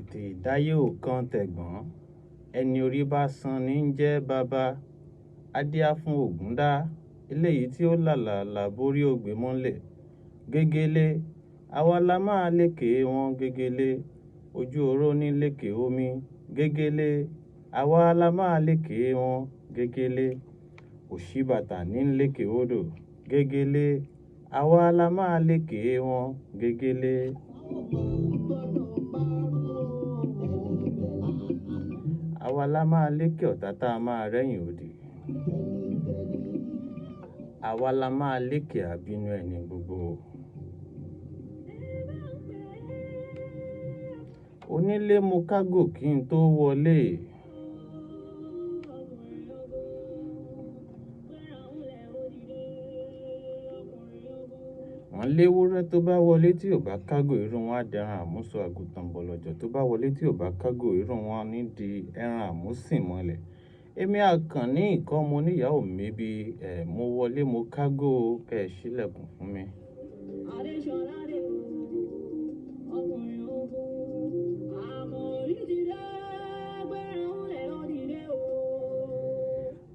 tètè dáyé ò kan tẹ̀gbọ́n, ẹni orí bá san ní ń jẹ́ bàbá. Adíá fún Ògúndá, eléyìí tí ó làlàlà borí ògbé mọ́lẹ̀. Gégélé, àwa la máa lékè wọn gégélé. Ojú oró ní lékè omi. Gégélé, àwa la máa lékè wọn gégélé. Òṣíbàtà ní lékè odò. Gégélé, àwa la máa lékè wọn gégélé. Àwa la máa lékè ọ̀tá tá a máa rẹ́yìn òdì. Àwa la máa lékè àbínú ẹni gbogbo. Onílé mo kágò kí n tó wọlé. Wọ́n léwúrẹ́ tó bá wọlé tí ò bá kágò, irú wọn á dẹran àmúso. Àgùntàn bọ̀lọ̀jọ̀ tó bá wọlé tí ò bá kágò, irú wọn ní di ẹran àmúsìn mọ́lẹ̀. Èmi Àkànní ìkan mo níyàwó mébi, mo wọlé mo kágò, kẹ́ ẹ ṣílẹ̀kùn fún mi.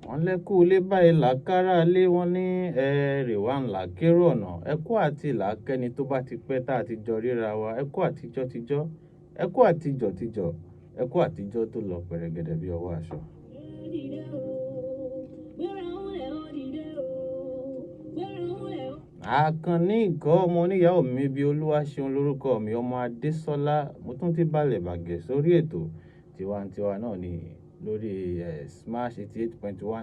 Wọ́n lẹ́kú ilé báyìí làkàrà lé wọn ní rèwà ńlá kérò ọ̀nà. Ẹkú àti làákẹ́ni tó bá ti pẹ́ tá a ti jọ ríra wa. Ẹkú àtijọ́ tijọ́, ẹkú àtijọ́ tijọ́, ẹkú àtijọ́ tó lọ pẹ̀rẹ̀gẹ̀dẹ̀ bí ọwọ́ aṣọ. Àkànní ìkan ọmọ oníyàwó mi bí Olúwaṣeun lórúkọ mi, ọmọ Adésọlá. Mo tún ti balẹ̀ bàgẹ́ sórí ètò tiwantiwa náà ní lórí Smash 88.1